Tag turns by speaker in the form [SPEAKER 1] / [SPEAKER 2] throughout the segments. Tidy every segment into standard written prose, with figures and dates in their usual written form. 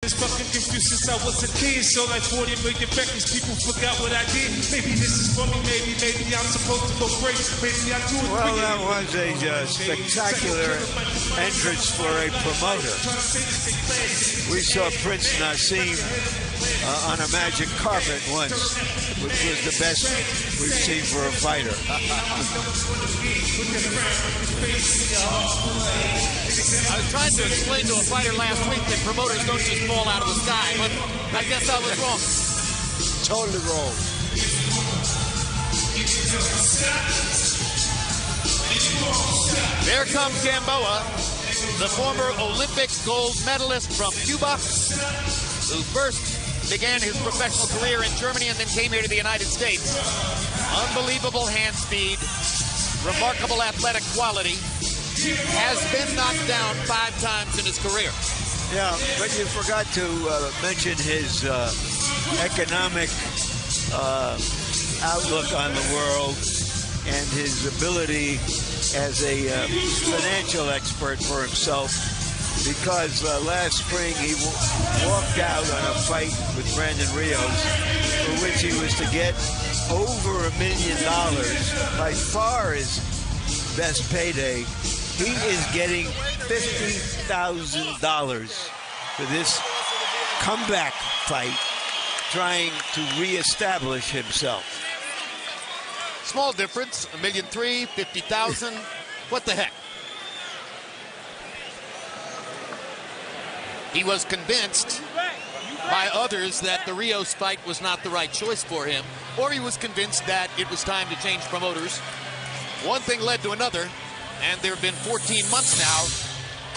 [SPEAKER 1] It's fucking confused since I was a kid. So like 40 million records, people forgot what I did. Maybe this is for me, maybe I'm supposed to go crazy. Maybe I do it.
[SPEAKER 2] Well, that was a spectacular entrance for a promoter. We saw Prince Nassim on a magic carpet once, which was the best we've seen for a fighter.
[SPEAKER 3] I was trying to explain to a fighter last week that promoters don't just fall out of the sky, but I guess I was wrong.
[SPEAKER 2] Totally wrong.
[SPEAKER 3] There comes Gamboa, the former Olympic gold medalist from Cuba, who first began his professional career in Germany and then came here to the United States. Unbelievable hand speed, remarkable athletic quality. Has been knocked down 5 times in his career.
[SPEAKER 2] Yeah, but you forgot to mention his economic outlook on the world and his ability as a financial expert for himself, because last spring he walked out on a fight with Brandon Rios, for which he was to get over $1 million, by far his best payday. He is getting $50,000 for this comeback fight, trying to reestablish himself.
[SPEAKER 3] Small difference, $1.3 million, 50,000. What the heck? He was convinced by others that the Rios fight was not the right choice for him, or he was convinced that it was time to change promoters. One thing led to another, and there have been 14 months now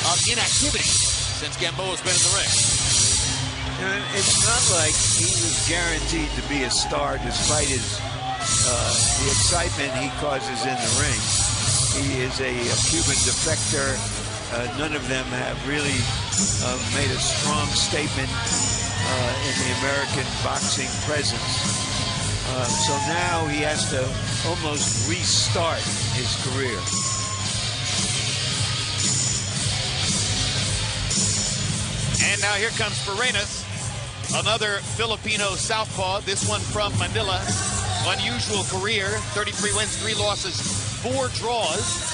[SPEAKER 3] of inactivity since Gamboa's been in the ring.
[SPEAKER 2] And it's not like he was guaranteed to be a star despite his the excitement he causes in the ring. He is a Cuban defector. None of them have really made a strong statement in the American boxing presence. So now he has to almost restart his career.
[SPEAKER 3] And now here comes Farenas, another Filipino southpaw, this one from Manila. Unusual career, 33 wins, 3 losses, 4 draws.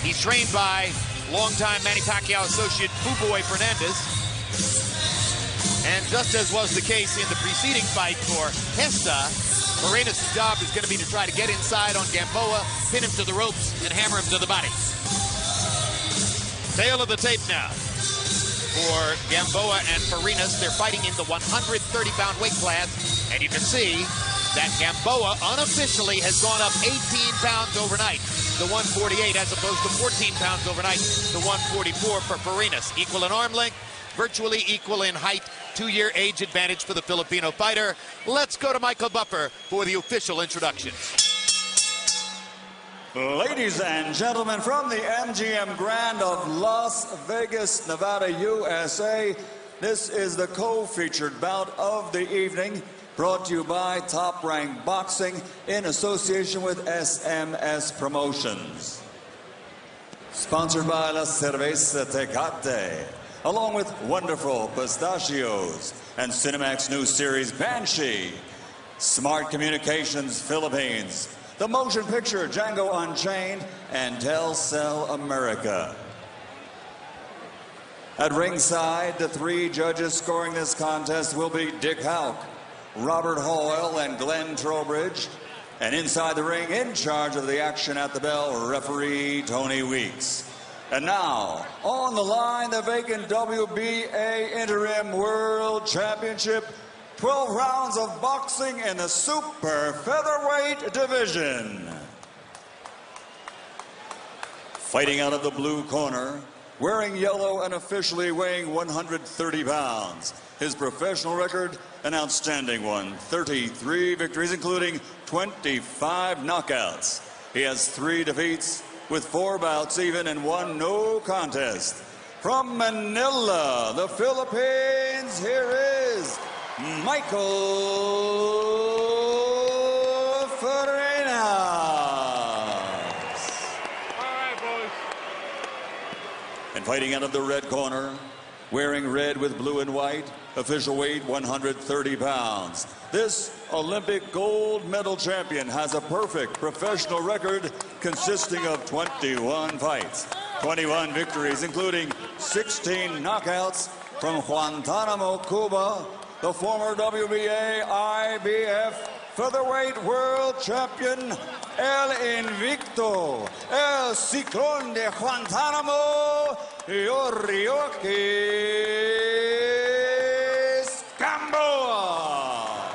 [SPEAKER 3] He's trained by longtime Manny Pacquiao associate Fuboy Fernandez. And just as was the case in the preceding fight for Hesta, Farenas' job is going to be to try to get inside on Gamboa, pin him to the ropes, and hammer him to the body. Tail of the tape now for Gamboa and Farenas. They're fighting in the 130-pound weight class, and you can see that Gamboa unofficially has gone up 18 pounds overnight to 148, as opposed to 14 pounds overnight to 144 for Farenas. Equal in arm length, virtually equal in height. 2-year age advantage for the Filipino fighter. Let's go to Michael Buffer for the official introduction.
[SPEAKER 4] Ladies and gentlemen, from the MGM Grand of Las Vegas, Nevada, USA, this is the co-featured bout of the evening, brought to you by Top Rank Boxing in association with SMS Promotions. Sponsored by La Cerveza Tecate, along with Wonderful Pistachios and Cinemax new series Banshee, Smart Communications Philippines, the motion picture Django Unchained, and Telcel America. At ringside, the 3 judges scoring this contest will be Dick Houck, Robert Hoyle, and Glenn Trowbridge. And inside the ring, in charge of the action at the bell, referee Tony Weeks. And now, on the line, the vacant WBA Interim World Championship. 12 rounds of boxing in the super featherweight division. Fighting out of the blue corner, wearing yellow and officially weighing 130 pounds. His professional record, an outstanding one. 33 victories, including 25 knockouts. He has 3 defeats with 4 bouts even and 1 no contest. From Manila, the Philippines, here is Michael Farenas.
[SPEAKER 5] All right, boys.
[SPEAKER 4] And fighting out of the red corner, wearing red with blue and white, official weight 130 pounds. This Olympic gold medal champion has a perfect professional record consisting of 21 fights, 21 victories, including 16 knockouts from Guantanamo, Cuba, the former WBA, IBF featherweight world champion, El Invicto, El Ciclón de Guantanamo, Yuriorkis Gamboa.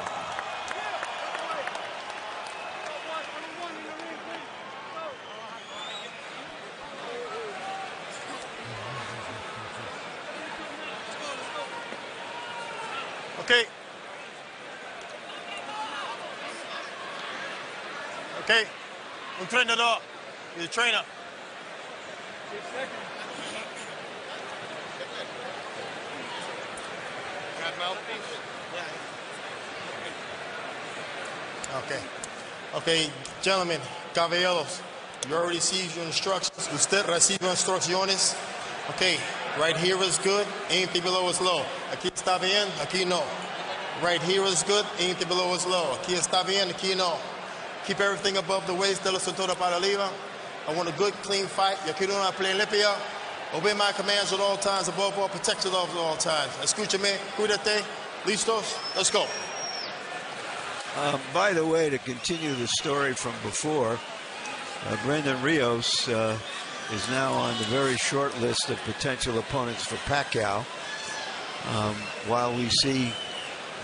[SPEAKER 5] Okay. Okay. Un treinador. He's a trainer. Okay. Okay, gentlemen, caballeros, you already received your instructions. Usted recibió instrucciones. Okay, right here is good, anything below is low. Aquí está bien, aquí no. Right here is good, anything below is low. Aquí está bien, aquí no. Keep everything above the waist, de la cintura para arriba. I want a good, clean fight. Yo quiero una pelea limpia. Obey my commands at all times, above all, protect yourself at all times. Escúchame, cuídate, listos, let's go.
[SPEAKER 2] By the way, to continue the story from before, Brendan Rios is now on the very short list of potential opponents for Pacquiao, while we see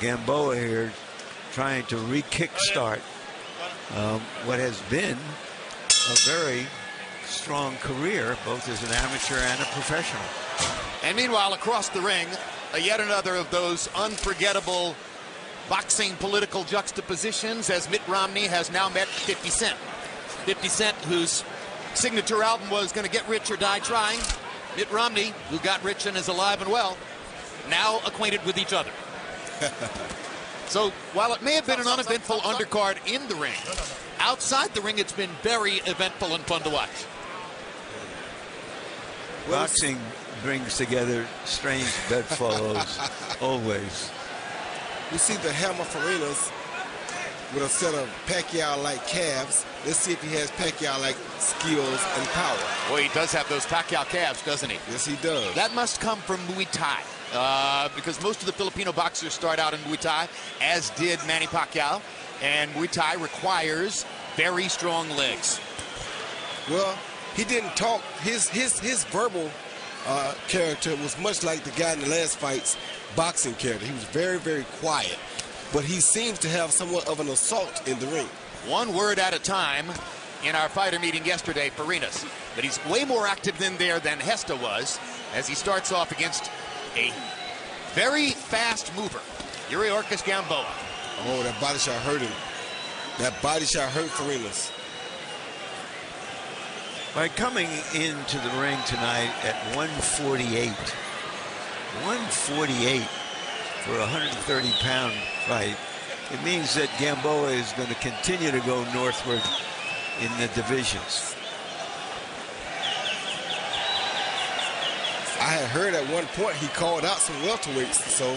[SPEAKER 2] Gamboa here trying to re-kickstart what has been a very strong career, both as an amateur and a professional.
[SPEAKER 3] And meanwhile, across the ring, yet another of those unforgettable boxing political juxtapositions, as Mitt Romney has now met 50 Cent. 50 Cent, whose signature album was Gonna Get Rich or Die Trying. Mitt Romney, who got rich and is alive and well, now acquainted with each other. So while it may have been an uneventful undercard in the ring, outside the ring it's been very eventful and fun to watch.
[SPEAKER 2] Boxing brings together strange bedfellows, always.
[SPEAKER 6] We see the Hammer Farenas with a set of Pacquiao-like calves. Let's see if he has Pacquiao-like skills and power.
[SPEAKER 3] Boy, he does have those Pacquiao calves, doesn't he?
[SPEAKER 6] Yes, he does.
[SPEAKER 3] That must come from Muay Thai, because most of the Filipino boxers start out in Muay Thai, as did Manny Pacquiao, and Muay Thai requires very strong legs.
[SPEAKER 6] Well, he didn't talk. His verbal character was much like the guy in the last fight's boxing character. He was very, very quiet, but he seems to have somewhat of an assault in the ring.
[SPEAKER 3] One word at a time in our fighter meeting yesterday, Farenas, but he's way more active in there than Hesta was, as he starts off against a very fast mover, Yuriorkis Gamboa.
[SPEAKER 6] Oh, that body shot hurt him. That body shot hurt Farenas.
[SPEAKER 2] By coming into the ring tonight at 148, 148 for a 130-pound fight, it means that Gamboa is going to continue to go northward in the divisions.
[SPEAKER 6] I had heard at one point he called out some welterweights, so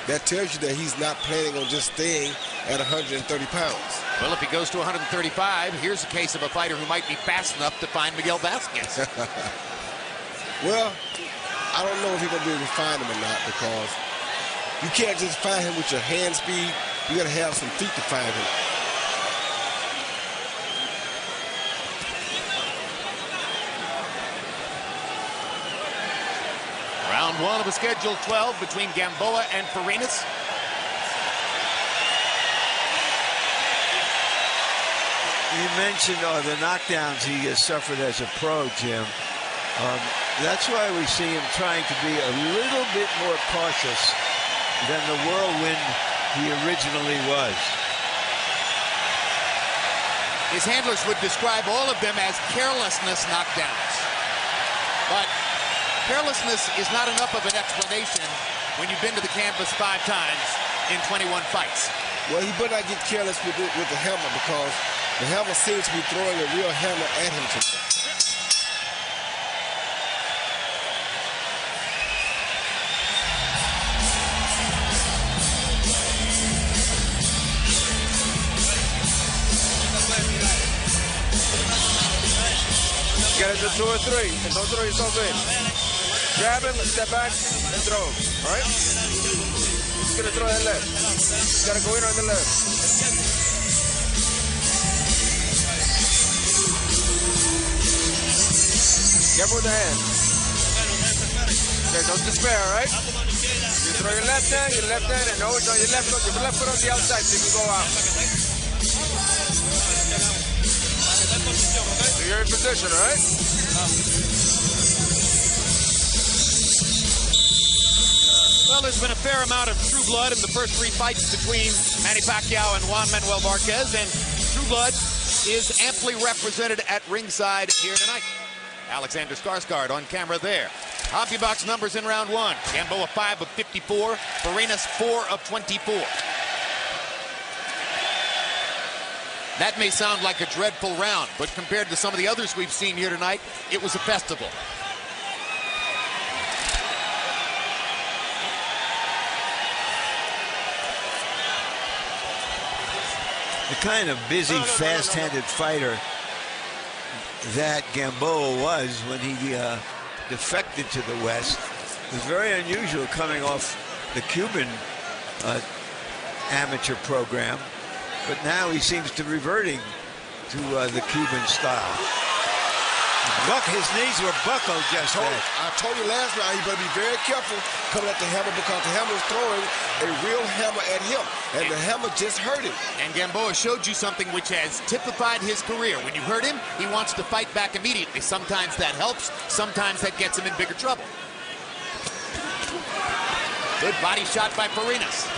[SPEAKER 6] that tells you that he's not planning on just staying at 130 pounds.
[SPEAKER 3] Well, if he goes to 135, here's a case of a fighter who might be fast enough to find Miguel Vasquez.
[SPEAKER 6] Well, I don't know if he's going to be able to find him or not, because you can't just find him with your hand speed. You got to have some feet to find him.
[SPEAKER 3] Round one of a scheduled 12 between Gamboa and Farenas.
[SPEAKER 2] You mentioned the knockdowns he has suffered as a pro, Jim. That's why we see him trying to be a little bit more cautious than the whirlwind he originally was.
[SPEAKER 3] His handlers would describe all of them as carelessness knockdowns. But carelessness is not enough of an explanation when you've been to the canvas 5 times in 21 fights.
[SPEAKER 6] Well, he better not get careless with the hammer, because the hammer seems to be throwing a real hammer at him tonight. ahead, do 2 or 3. And don't throw yourself in. Grab him, step back, and throw. All right? He's going to throw that left. He's got to go in on the left. Careful with the hand. Okay, don't despair, all right? You throw your left hand, and always on your left foot on the outside so you can go out. So you're in position, all right?
[SPEAKER 3] Well, there's been a fair amount of true blood in the first 3 fights between Manny Pacquiao and Juan Manuel Marquez, and true blood is amply represented at ringside here tonight. Alexander Skarsgård on camera there. CompuBox numbers in round 1. Gamboa 5 of 54. Farenas 4 of 24. That may sound like a dreadful round, but compared to some of the others we've seen here tonight, it was a festival.
[SPEAKER 2] The kind of busy, fast-handed fighter that Gamboa was when he defected to the West was very unusual, coming off the Cuban amateur program, but now he seems to be reverting to the Cuban style. His knees were buckled just then.
[SPEAKER 6] I told you last round he better be very careful coming at the hammer, because the hammer is throwing a real hammer at him, and the hammer just hurt him.
[SPEAKER 3] And Gamboa showed you something which has typified his career. When you hurt him, he wants to fight back immediately. Sometimes that helps, sometimes that gets him in bigger trouble. Good body shot by Farenas.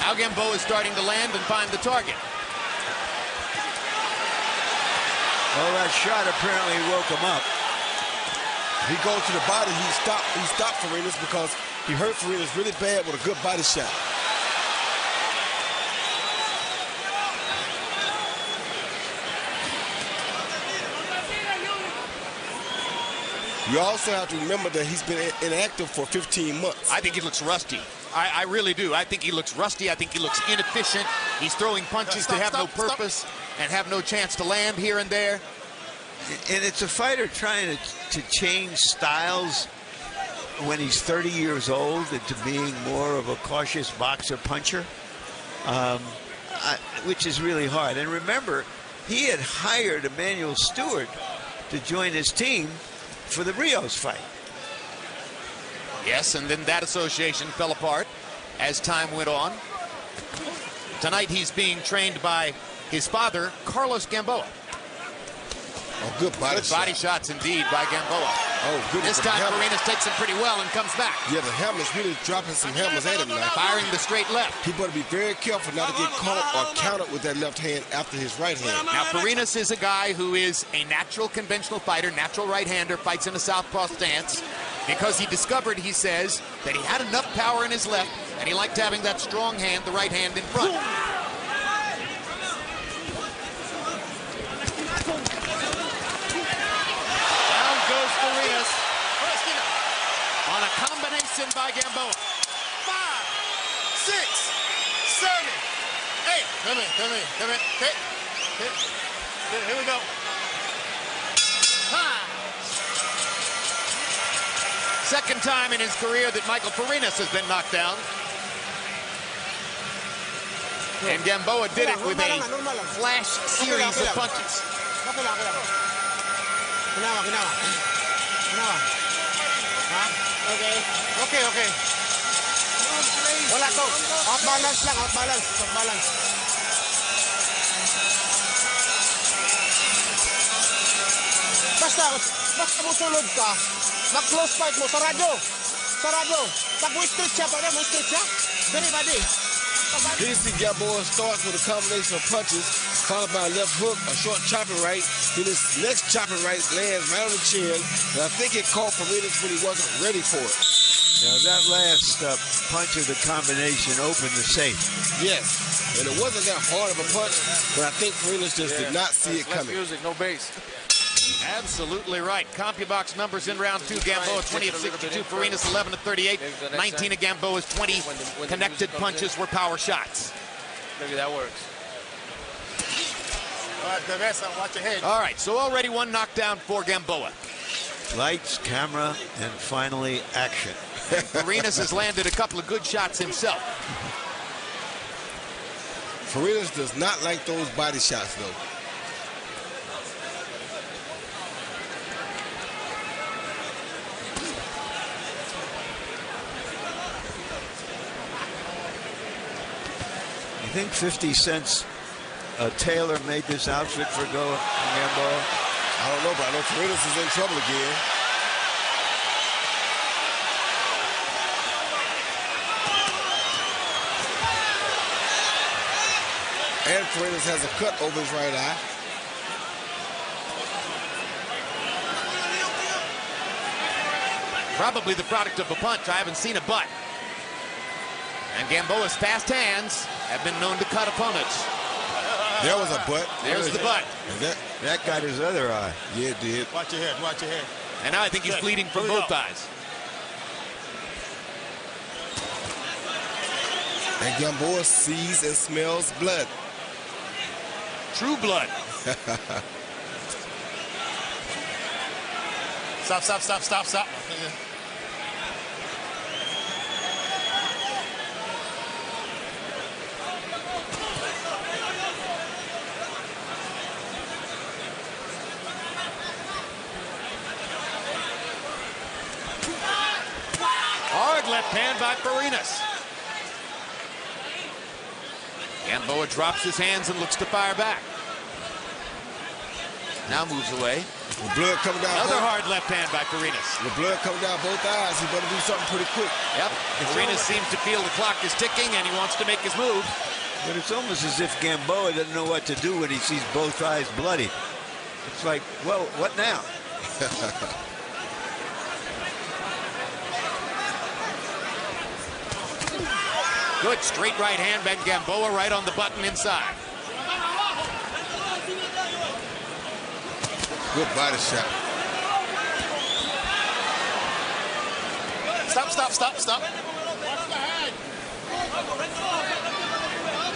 [SPEAKER 3] Now Gamboa is starting to land and find the target.
[SPEAKER 2] Well, that shot apparently woke him up.
[SPEAKER 6] He goes to the body, he stopped Farenas because he hurt Farenas really bad with a good body shot. You also have to remember that he's been inactive for 15 months.
[SPEAKER 3] I think he looks rusty. I really do. I think he looks rusty. I think he looks inefficient. He's throwing punches that have no purpose and have no chance to land here and there.
[SPEAKER 2] And it's a fighter trying to change styles when he's 30 years old into being more of a cautious boxer puncher, which is really hard. And remember, he had hired Emmanuel Stewart to join his team for the Rios fight.
[SPEAKER 3] Yes, and then that association fell apart as time went on. Tonight he's being trained by his father, Carlos Gamboa.
[SPEAKER 6] Oh, good body shot.
[SPEAKER 3] Body shots indeed by Gamboa.
[SPEAKER 6] Oh, good.
[SPEAKER 3] This time Farenas takes him pretty well and comes back.
[SPEAKER 6] Yeah, the hammer's really dropping some hammers at him now.
[SPEAKER 3] Firing the straight left.
[SPEAKER 6] He better be very careful not to get caught or countered with that left hand after his right hand.
[SPEAKER 3] Now, Farenas is a guy who is a natural conventional fighter, natural right-hander, fights in a southpaw stance, because he discovered, he says, that he had enough power in his left, and he liked having that strong hand, the right hand in front. Down goes Farenas on a combination by Gamboa. 5, 6, 7, 8.
[SPEAKER 5] Come in. Okay. Here we go.
[SPEAKER 3] Second time in his career that Michael Farenas has been knocked down. And Gamboa did it with a flash series of punches.
[SPEAKER 5] Okay. Wala to. Off balance lang, off balance. Basta mo sulod ka. Mag-close fight mo, sarado. Pag mo street siya, very body.
[SPEAKER 6] Here you see Gamboa starts with a combination of punches, followed by a left hook, a short chopping right. Then his next chopping right lands right on the chin, and I think it caught Farenas when he wasn't ready for it.
[SPEAKER 2] Now that last punch of the combination opened the safe.
[SPEAKER 6] Yes, and it wasn't that hard of a punch, but I think Farenas just did not see it coming.
[SPEAKER 5] Music, no bass.
[SPEAKER 3] Absolutely right. CompuBox numbers in round 2. Gamboa 20 of 62. Farenas 11 of 38. 19 of Gamboa's 20 connected punches were power shots.
[SPEAKER 5] Maybe that works. Watch your head.
[SPEAKER 3] All right, so already one knockdown for Gamboa.
[SPEAKER 2] Lights, camera, and finally action.
[SPEAKER 3] Farenas has landed a couple of good shots himself.
[SPEAKER 6] Farenas does not like those body shots, though.
[SPEAKER 2] You think 50 cents Taylor made this outfit for Gamboa?
[SPEAKER 6] I don't know, but I know Farenas is in trouble again. And Farenas has a cut over his right eye.
[SPEAKER 3] Probably the product of a punch. I haven't seen a butt. And Gamboa's fast hands have been known to cut opponents.
[SPEAKER 6] There was a butt.
[SPEAKER 3] There's the butt.
[SPEAKER 2] That got his other eye.
[SPEAKER 6] Yeah, it did.
[SPEAKER 5] Watch your head. Watch your head.
[SPEAKER 3] And now I think he's bleeding from both eyes.
[SPEAKER 6] And Gamboa sees and smells blood.
[SPEAKER 3] True blood.
[SPEAKER 5] Stop.
[SPEAKER 3] Hard left hand by Farenas. Gamboa drops his hands and looks to fire back. Now moves away.
[SPEAKER 6] The blood coming down.
[SPEAKER 3] Another hard left hand by Farenas.
[SPEAKER 6] The blood coming down both eyes. He better do something pretty quick.
[SPEAKER 3] Yep. Farenas seems to feel the clock is ticking and he wants to make his move.
[SPEAKER 2] But it's almost as if Gamboa doesn't know what to do when he sees both eyes bloody. It's like, well, what now?
[SPEAKER 3] Good straight right hand by Gamboa right on the button inside.
[SPEAKER 6] Good body shot.
[SPEAKER 5] Stop.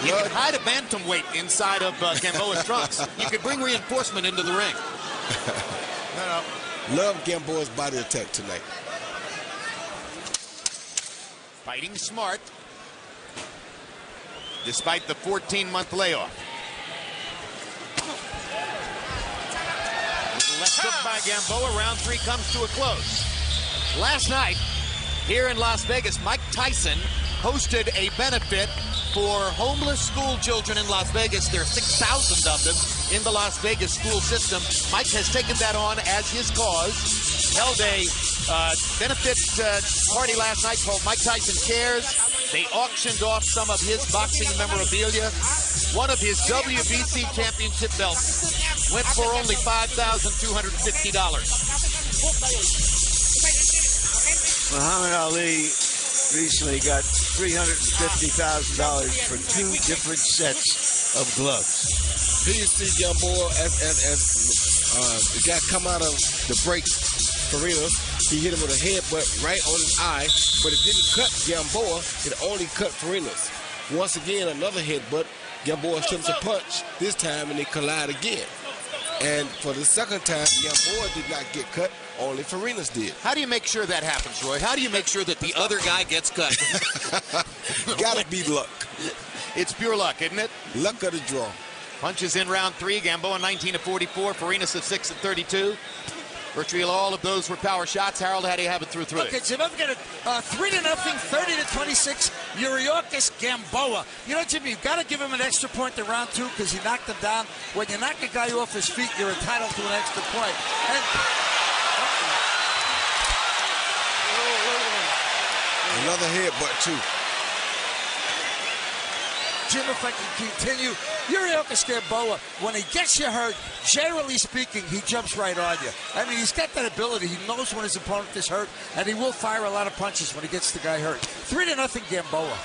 [SPEAKER 3] You can hide a bantamweight inside of Gamboa's trunks. You could bring reinforcement into the ring.
[SPEAKER 5] No.
[SPEAKER 6] Love Gamboa's body attack tonight.
[SPEAKER 3] Fighting smart. Despite the 14-month layoff. Left hook by Gamboa. Round 3 comes to a close. Last night, here in Las Vegas, Mike Tyson hosted a benefit for homeless school children in Las Vegas. There are 6,000 of them in the Las Vegas school system. Mike has taken that on as his cause. Held a benefit party last night called Mike Tyson Cares. They auctioned off some of his boxing memorabilia. One of his WBC championship belts went for only $5,250.
[SPEAKER 2] Muhammad Ali recently got $350,000 for 2 different sets of gloves.
[SPEAKER 6] Here you see Gamboa as the guy come out of the break, Farenas. He hit him with a headbutt right on his eye, but it didn't cut Gamboa. It only cut Farenas. Once again, another headbutt. Gamboa slips a punch this time, and they collide again. And for the second time, Gamboa did not get cut. Only Farenas did.
[SPEAKER 3] How do you make sure that happens, Roy? How do you make sure that the other guy gets cut?
[SPEAKER 6] Gotta be luck.
[SPEAKER 3] It's pure luck, isn't it?
[SPEAKER 6] Luck of the draw.
[SPEAKER 3] Punches in round 3. Gamboa 19 of 44. Farenas of 6 of 32. Virtually all of those were power shots. Harold, how do you have it through 3?
[SPEAKER 7] Okay, Jim, I've got a 3-0, 30-26, Yuriorkis Gamboa. You know, Jimmy, you've got to give him an extra point in round 2 because he knocked him down. When you knock a guy off his feet, you're entitled to an extra point. And
[SPEAKER 6] another headbutt, too.
[SPEAKER 7] Jim, if I can continue, Yuriorkis Gamboa, when he gets you hurt, generally speaking, he jumps right on you. I mean, he's got that ability. He knows when his opponent is hurt, and he will fire a lot of punches when he gets the guy hurt. 3-0 Gamboa.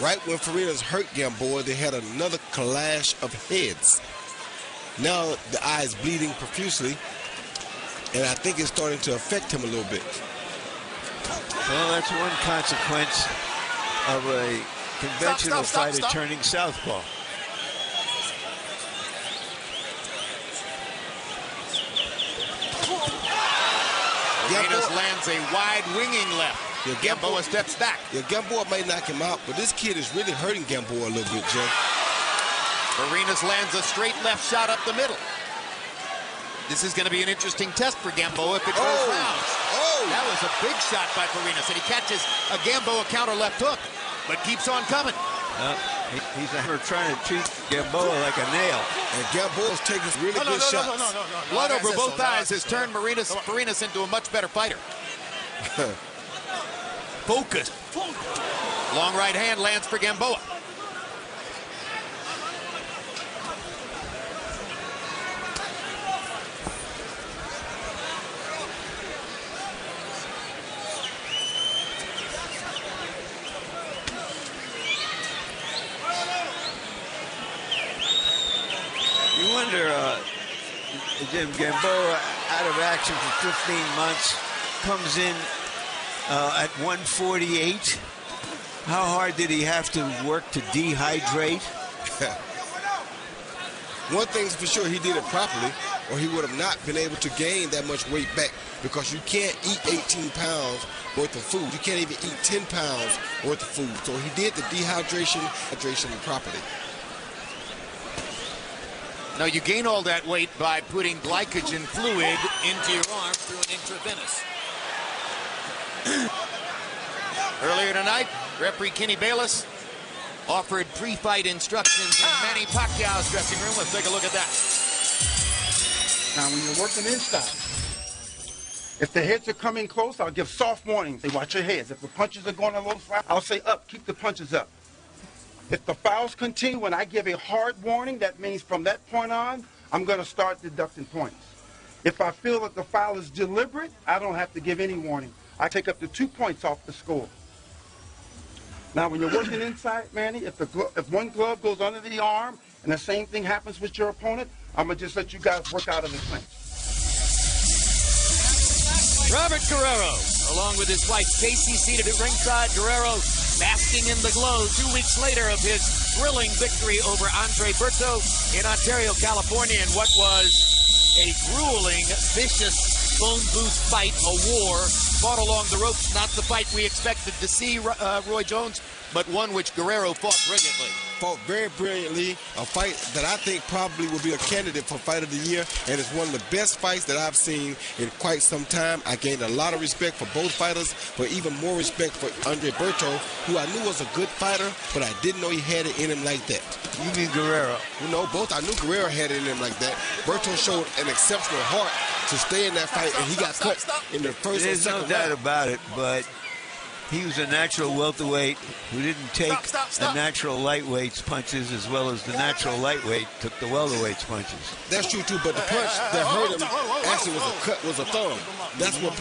[SPEAKER 6] Right when Farenas hurt Gamboa, they had another clash of heads. Now the eye is bleeding profusely, and I think it's starting to affect him a little bit.
[SPEAKER 2] Well, that's one consequence of a conventional fighter turning southpaw.
[SPEAKER 3] Farenas lands a wide winging left.
[SPEAKER 6] Yeah,
[SPEAKER 3] Gamboa steps back.
[SPEAKER 6] Yeah, Gamboa may knock him out, but this kid is really hurting Gamboa a little bit, Jay.
[SPEAKER 3] Farenas lands a straight left shot up the middle. This is going to be an interesting test for Gamboa if it goes rounds. That was a big shot by Farenas, and he catches a Gamboa counter left hook, but keeps on coming.
[SPEAKER 2] He's trying to treat Gamboa like a nail.
[SPEAKER 6] And Gamboa's taking really good shots.
[SPEAKER 3] Blood over both eyes has turned Farenas into a much better fighter. Focused. Long right hand lands for Gamboa.
[SPEAKER 2] You wonder, Jim, Gamboa out of action for 15 months, comes in at 148. How hard did he have to work to dehydrate?
[SPEAKER 6] One thing's for sure, he did it properly, or he would have not been able to gain that much weight back, because you can't eat 18 pounds worth of food. You can't even eat 10 pounds worth of food. So he did the hydration properly.
[SPEAKER 3] Now, you gain all that weight by putting glycogen fluid into your arm through an intravenous. Earlier tonight, referee Kenny Bayless offered pre-fight instructions in Manny Pacquiao's dressing room. Let's take a look at that.
[SPEAKER 8] Now, when you're working inside, if the heads are coming close, I'll give soft warnings. Say, watch your heads. If the punches are going a little flat, I'll say up, keep the punches up. If the fouls continue, when I give a hard warning, that means from that point on, I'm going to start deducting points. If I feel that the foul is deliberate, I don't have to give any warning. I take up to 2 points off the score. Now, when you're working inside, Manny, if one glove goes under the arm and the same thing happens with your opponent, I'm going to just let you guys work out of the clinch.
[SPEAKER 3] Robert Guerrero, along with his wife Casey, seated at ringside. Guerrero basking in the glow 2 weeks later of his thrilling victory over Andre Berto in Ontario, California, in what was a grueling, vicious phone booth fight, a war fought along the ropes. Not the fight we expected to see, Roy Jones, but one which Guerrero fought brilliantly.
[SPEAKER 6] Fought very brilliantly, a fight that I think probably will be a candidate for Fight of the Year, and it's one of the best fights that I've seen in quite some time. I gained a lot of respect for both fighters, but even more respect for Andre Berto, who I knew was a good fighter, but I didn't know he had it in him like that.
[SPEAKER 2] You mean Guerrero?
[SPEAKER 6] You know, both. I knew Guerrero had it in him like that. Berto showed an exceptional heart to stay in that fight, and he got cut in the first and second round.
[SPEAKER 2] There's no doubt about it, but he was a natural welterweight who didn't take the natural lightweight's punches as well as the natural lightweight took the welterweight's punches.
[SPEAKER 6] That's true too, but the punch that hurt him actually was a thumb. That's what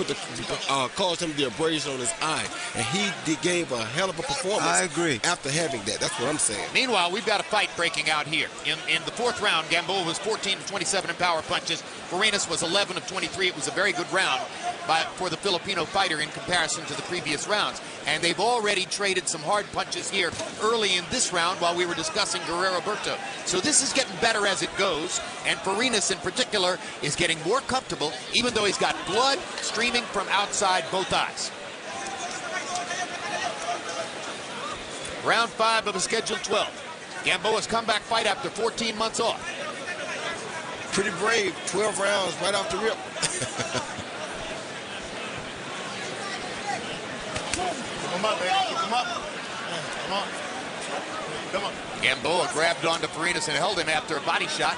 [SPEAKER 6] caused him the abrasion on his eye, and he gave a hell of a performance.
[SPEAKER 2] I agree.
[SPEAKER 6] After having that, that's what I'm saying.
[SPEAKER 3] Meanwhile, we've got a fight breaking out here. In the fourth round, Gamboa was 14 of 27 in power punches. Farenas was 11 of 23. It was a very good round for the Filipino fighter in comparison to the previous rounds. And they've already traded some hard punches here early in this round while we were discussing Guerrero Berto. So this is getting better as it goes, and Farenas in particular is getting more comfortable, even though he's got blood streaming from outside both eyes. Round 5 of a scheduled 12. Gamboa's comeback fight after 14 months off.
[SPEAKER 6] Pretty brave, 12 rounds right off the rip.
[SPEAKER 5] Come on, baby. Come on. Come on. Come on.
[SPEAKER 3] Gamboa grabbed onto Farenas and held him after a body shot.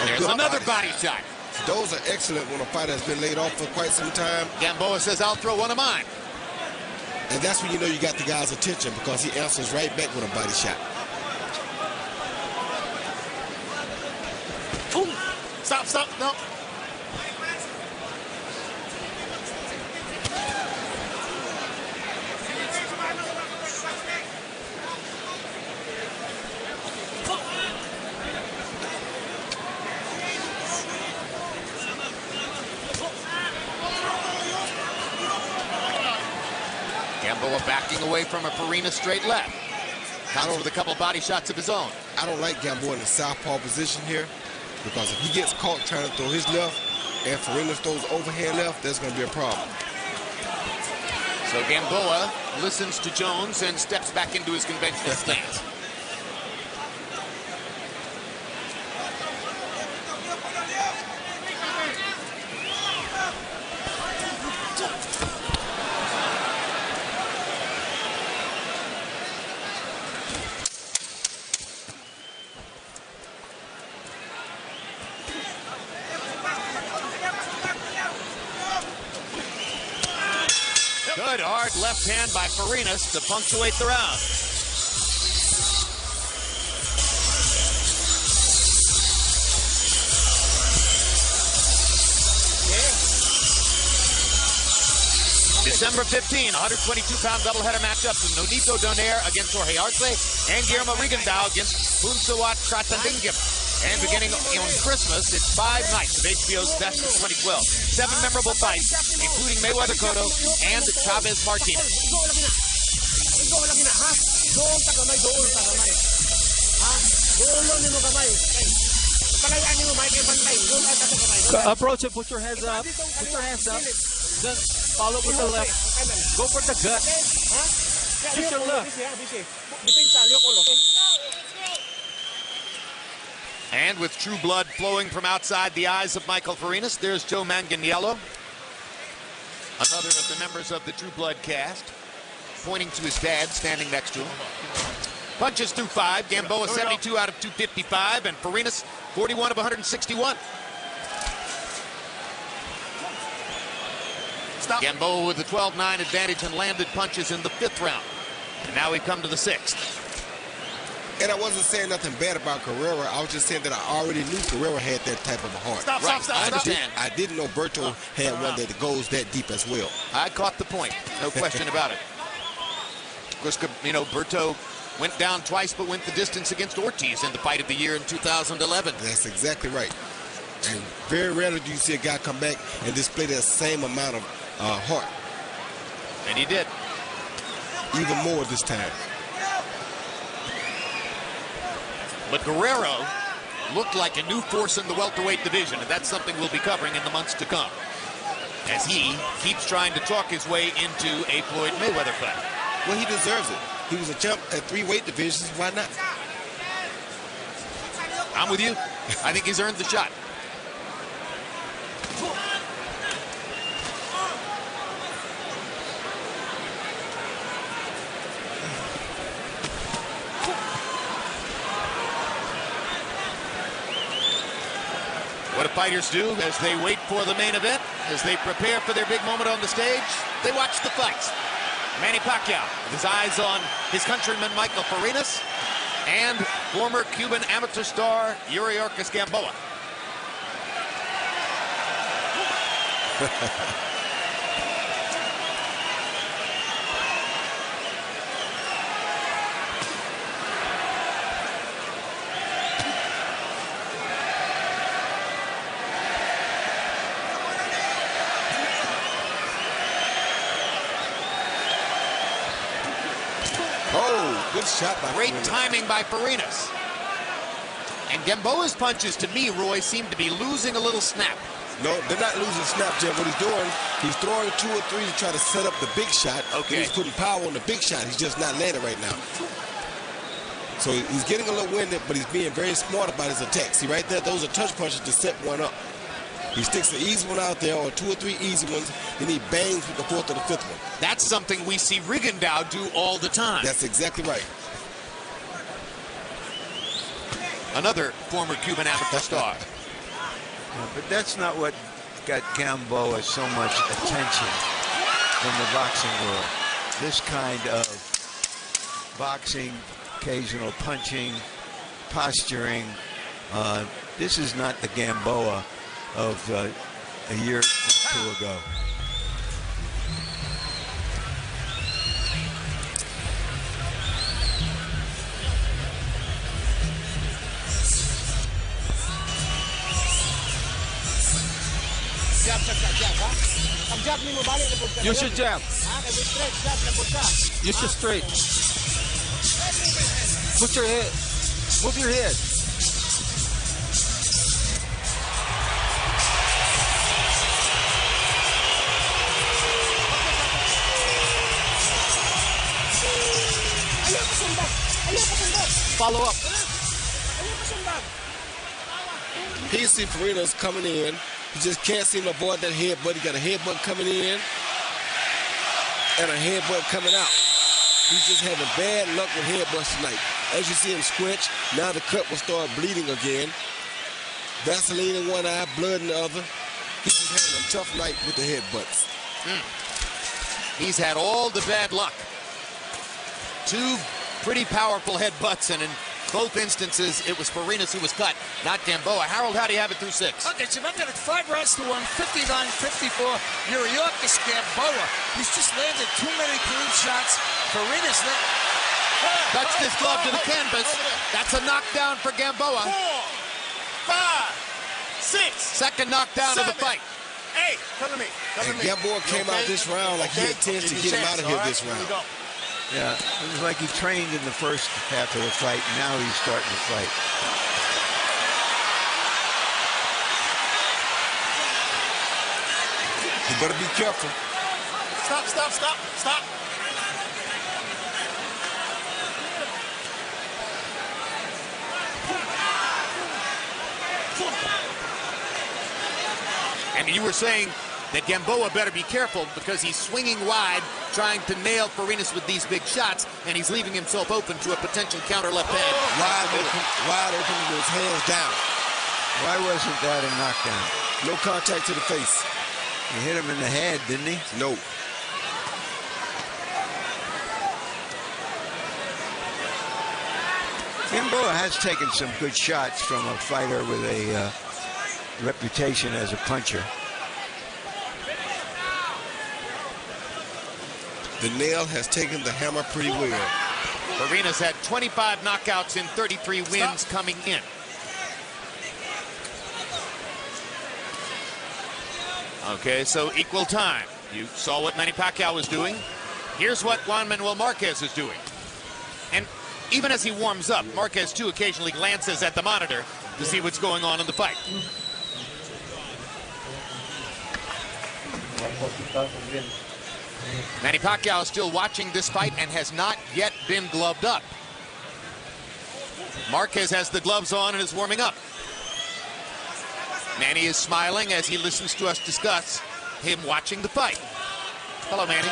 [SPEAKER 3] There's another body shot.
[SPEAKER 6] Those are excellent when a fighter has been laid off for quite some time.
[SPEAKER 3] Gamboa says, I'll throw one of mine.
[SPEAKER 6] And that's when you know you got the guy's attention, because he answers right back with a body shot.
[SPEAKER 5] Ooh. Stop, no.
[SPEAKER 3] Gamboa backing away from a Farenas straight left. Comes with a couple body shots of his own.
[SPEAKER 6] I don't like Gamboa in the southpaw position here. Because if he gets caught trying to throw his left and Farenas throws overhand left, that's going to be a problem.
[SPEAKER 3] So Gamboa listens to Jones and steps back into his conventional stance. Good hard left hand by Farenas to punctuate the round. December 15, 122-pound doubleheader matchup from Nonito Donaire against Jorge Arce and Guillermo Rigondeaux against Punsawat Kratandingim. And beginning on Christmas, it's 5 nights of HBO's Best of 2012. 7 memorable fights, including Mayweather Cotto and Chavez Martinez.
[SPEAKER 9] Approach it, put your hands up, put your hands up. Then follow with the left. Go for the gut. Shoot your left.
[SPEAKER 3] And with true blood flowing from outside the eyes of Michael Farenas, there's Joe Manganiello, another of the members of the True Blood cast, pointing to his dad standing next to him. Punches through 5. Gamboa 72 out of 255, and Farenas 41 of 161. Stop. Gamboa with the 12-9 advantage and landed punches in the 5th round. And now we come to the 6th.
[SPEAKER 6] And I wasn't saying nothing bad about Carrera. I was just saying that I already knew Carrera had that type of a heart. I didn't know Berto had one that goes that deep as well.
[SPEAKER 3] I caught the point. No question about it. Of course, you know, Berto went down twice but went the distance against Ortiz in the fight of the year in 2011.
[SPEAKER 6] That's exactly right. And very rarely do you see a guy come back and display that same amount of heart.
[SPEAKER 3] And he did.
[SPEAKER 6] Even more this time.
[SPEAKER 3] But Guerrero looked like a new force in the welterweight division, and that's something we'll be covering in the months to come, as he keeps trying to talk his way into a Floyd Mayweather fight.
[SPEAKER 6] Well, he deserves it. He was a champ at 3 weight divisions. Why not?
[SPEAKER 3] I'm with you. I think he's earned the shot. What do fighters do as they wait for the main event, as they prepare for their big moment on the stage? They watch the fights. Manny Pacquiao with his eyes on his countryman Michael Farenas and former Cuban amateur star Yuriorkis Gamboa.
[SPEAKER 6] Good shot by
[SPEAKER 3] Great
[SPEAKER 6] Farenas.
[SPEAKER 3] timing by Farenas. And Gamboa's punches, to me, Roy, seem to be losing a little snap.
[SPEAKER 6] No, they're not losing snap, Jeff. What he's doing, he's throwing 2 or 3 to try to set up the big shot.
[SPEAKER 3] Okay.
[SPEAKER 6] He's putting power on the big shot. He's just not landing right now. So he's getting a little winded, but he's being very smart about his attacks. See, right there, those are touch punches to set one up. He sticks an easy one out there, or 2 or 3 easy ones, then he bangs with the 4th or the 5th one.
[SPEAKER 3] That's something we see Rigondeaux do all the time.
[SPEAKER 6] That's exactly right.
[SPEAKER 3] Another former Cuban amateur star.
[SPEAKER 2] Yeah, but that's not what got Gamboa so much attention from the boxing world. This kind of boxing, occasional punching, posturing. This is not the Gamboa of a year or 2 ago.
[SPEAKER 9] Use your jab. Use your straight. Put your head. Move your head. follow up.
[SPEAKER 6] He see Farenas coming in. He just can't seem to avoid that headbutt. He got a headbutt coming in and a headbutt coming out. He's just having bad luck with headbutts tonight. As you see him squinch, now the cut will start bleeding again. Vaseline in one eye, blood in the other. He's just having a tough night with the headbutts.
[SPEAKER 3] He's had all the bad luck. Two pretty powerful headbutts, and in both instances, it was Farenas who was cut, not Gamboa. Harold, how do you have it through 6?
[SPEAKER 7] Okay, so I'm at 5 rounds to 1, 59-54. Yuriorkis Gamboa. He's just landed too many clean shots. Farenas
[SPEAKER 3] touched his glove to the canvas. That's a knockdown for Gamboa.
[SPEAKER 5] 4, 5, 6.
[SPEAKER 3] Second knockdown of the fight.
[SPEAKER 5] 8. Come to me.
[SPEAKER 6] Gamboa came out this round like he intends to get him out of here this round.
[SPEAKER 2] Yeah, it was like he trained in the first half of the fight. Now he's starting to fight.
[SPEAKER 6] You better be careful.
[SPEAKER 5] Stop.
[SPEAKER 3] And you were saying that Gamboa better be careful because he's swinging wide, trying to nail Farenas with these big shots, and he's leaving himself open to a potential counter left hand.
[SPEAKER 6] Wide open with his hands down.
[SPEAKER 2] Why wasn't that a knockdown?
[SPEAKER 6] No contact to the face.
[SPEAKER 2] He hit him in the head, didn't he?
[SPEAKER 6] No.
[SPEAKER 2] Gamboa has taken some good shots from a fighter with a reputation as a puncher.
[SPEAKER 6] The nail has taken the hammer pretty well.
[SPEAKER 3] Farenas had 25 knockouts in 33 wins coming in. Okay, so equal time. You saw what Manny Pacquiao was doing. Here's what Juan Manuel Marquez is doing. And even as he warms up, Marquez too occasionally glances at the monitor to see what's going on in the fight. Manny Pacquiao is still watching this fight and has not yet been gloved up. Marquez has the gloves on and is warming up. Manny is smiling as he listens to us discuss him watching the fight. Hello, Manny.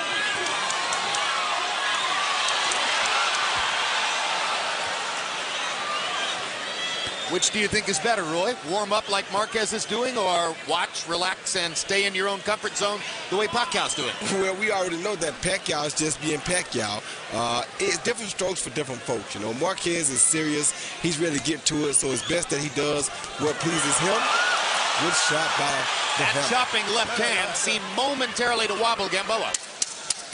[SPEAKER 3] Which do you think is better, Roy? Warm up like Marquez is doing, or watch, relax, and stay in your own comfort zone the way Pacquiao's doing?
[SPEAKER 6] Well, we already know that Pacquiao is just being Pacquiao. It's different strokes for different folks. You know, Marquez is serious. He's ready to get to it, so it's best that he does what pleases him. Good shot by the
[SPEAKER 3] That
[SPEAKER 6] hammer.
[SPEAKER 3] chopping left hand seemed momentarily to wobble Gamboa.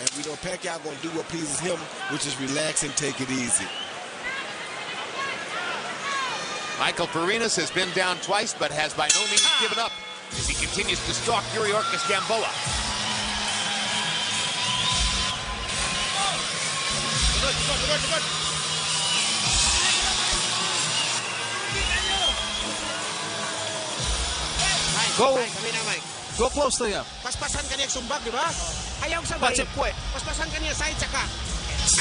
[SPEAKER 6] And we know Pacquiao going to do what pleases him, which is relax and take it easy.
[SPEAKER 3] Michael Farenas has been down twice, but has by no means given up as he continues to stalk Yuriorkis Gamboa.
[SPEAKER 9] Go close to him.
[SPEAKER 10] Paspasan kaniya sumbag, di ba? Ayaw sa
[SPEAKER 9] Watch it quick.
[SPEAKER 10] Paspasan kaniya side saka.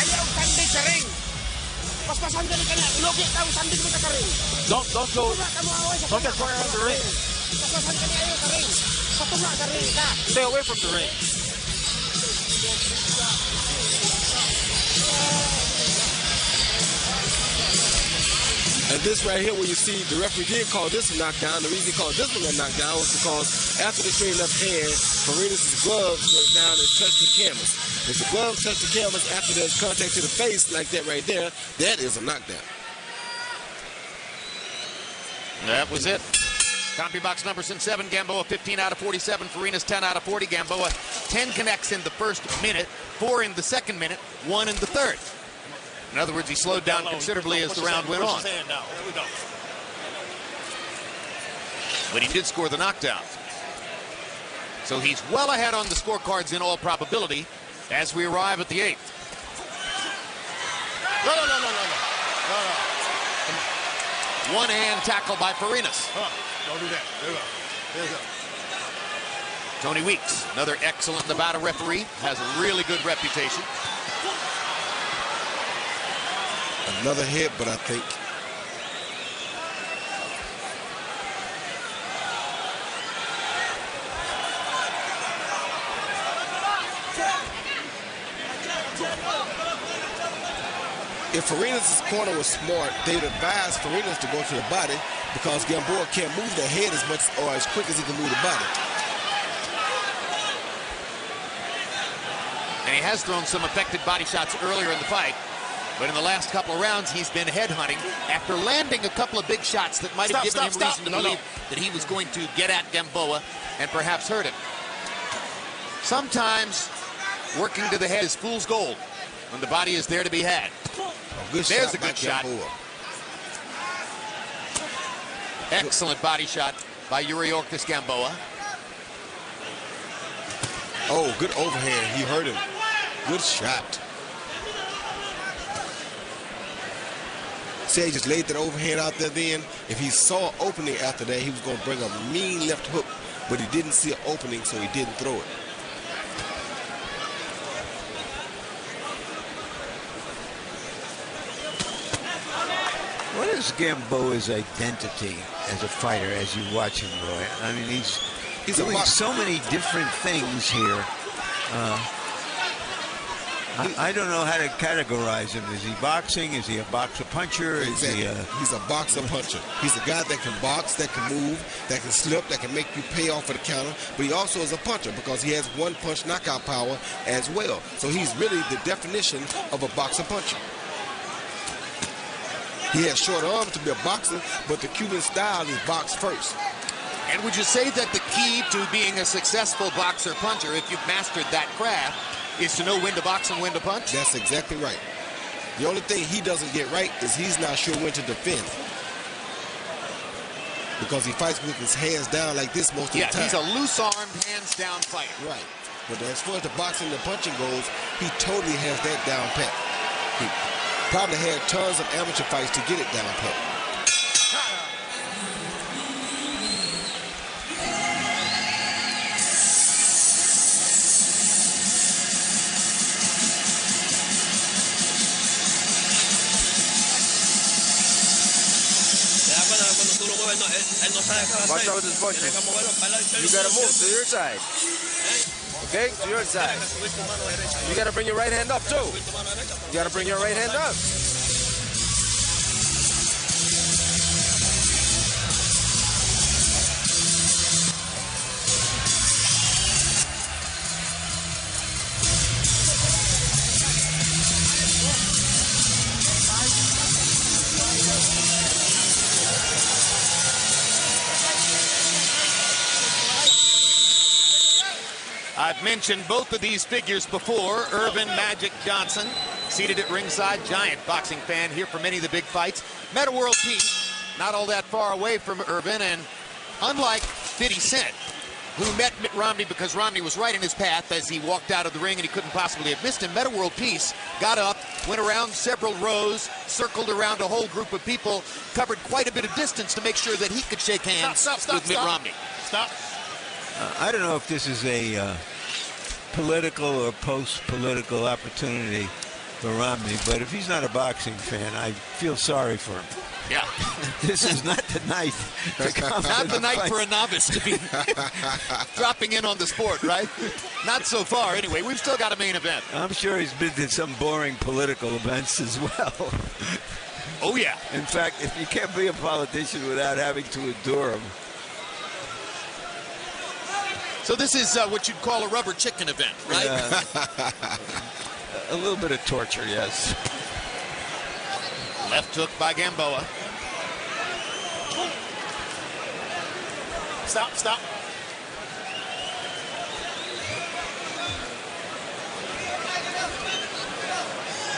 [SPEAKER 10] Ayaw tanding sa ring. Paspasan kaniya. Logi daw tanding mo sa ring.
[SPEAKER 9] Don't go. Don't get far out of the ring.
[SPEAKER 10] Paspasan kaniya ayaw sa ring. Patunga sa ring ka.
[SPEAKER 9] Stay away from the ring.
[SPEAKER 6] And this right here, where you see the referee did call this a knockdown. The reason he called this one a knockdown was because after the straight left hand, Farenas' gloves went down and touched the canvas. If the gloves touch the canvas after there's contact to the face like that right there, that is a knockdown.
[SPEAKER 3] That was it. CompuBox number since 7. Gamboa 15 out of 47. Farenas 10 out of 40. Gamboa 10 connects in the first minute, 4 in the second minute, 1 in the third. In other words, he slowed down considerably as the round went on. But he did score the knockdown. So he's well ahead on the scorecards in all probability as we arrive at the 8th.
[SPEAKER 5] No.
[SPEAKER 3] One hand tackle by Farenas.
[SPEAKER 5] Don't do that. There you go. There you go.
[SPEAKER 3] Tony Weeks, another excellent Nevada referee, has a really good reputation.
[SPEAKER 6] Another hit, but I think if Farenas' corner was smart, they'd advise Farenas to go to the body because Gamboa can't move the head as much or as quick as he can move the body.
[SPEAKER 3] And he has thrown some effective body shots earlier in the fight. But in the last couple of rounds, he's been headhunting after landing a couple of big shots that might have given him reason to believe that he was going to get at Gamboa and perhaps hurt him. Sometimes working to the head is fool's gold when the body is there to be had. There's a good shot. Excellent body shot by Yuriorkis Gamboa.
[SPEAKER 6] Oh, good overhand. He hurt him. Good shot. See, he just laid that overhand out there then. If he saw an opening after that, he was going to bring a mean left hook, but he didn't see an opening, so he didn't throw it.
[SPEAKER 2] What is Gamboa's identity as a fighter as you watch him, Roy? I mean, he's doing so many different things here. I don't know how to categorize him. Is he boxing? Is he a boxer puncher?
[SPEAKER 6] Exactly. He's a boxer puncher. He's a guy that can box, that can move, that can slip, that can make you pay off for the counter. But he also is a puncher because he has one punch knockout power as well. So he's really the definition of a boxer puncher. He has short arms to be a boxer, but the Cuban style is box first.
[SPEAKER 3] And would you say that the key to being a successful boxer puncher, if you've mastered that craft, is to know when to box and when to punch?
[SPEAKER 6] That's exactly right. The only thing he doesn't get right is he's not sure when to defend. Because he fights with his hands down like this most of the time.
[SPEAKER 3] Yeah, he's a loose-armed, hands-down fighter.
[SPEAKER 6] Right. But as far as the boxing and the punching goes, he totally has that down pat. He probably had tons of amateur fights to get it down pat.
[SPEAKER 11] Watch out with this punching. You gotta move to your side. Okay, to your side. You gotta bring your right hand up too. You gotta bring your right hand up.
[SPEAKER 3] I've mentioned both of these figures before. Irvin Magic Johnson, seated at ringside, giant boxing fan here for many of the big fights. Met a world peace, not all that far away from Irvin, and unlike 50 Cent, who met Mitt Romney because Romney was right in his path as he walked out of the ring and he couldn't possibly have missed him, met a world peace, got up, went around several rows, circled around a whole group of people, covered quite a bit of distance to make sure that he could shake hands with Mitt Romney.
[SPEAKER 10] Stop.
[SPEAKER 2] I don't know if this is a political or post-political opportunity for Romney, but if he's not a boxing fan, I feel sorry for him.
[SPEAKER 3] Yeah.
[SPEAKER 2] This is not the night to come
[SPEAKER 3] Not the night for a novice to be dropping in on the sport, right? Not so far, anyway. We've still got a main event.
[SPEAKER 2] I'm sure he's been to some boring political events as well.
[SPEAKER 3] Oh, yeah.
[SPEAKER 2] In fact, if you can't be a politician without having to endure them.
[SPEAKER 3] So this is what you'd call a rubber chicken event, right?
[SPEAKER 2] A little bit of torture, yes.
[SPEAKER 3] Left hook by Gamboa.
[SPEAKER 10] Stop.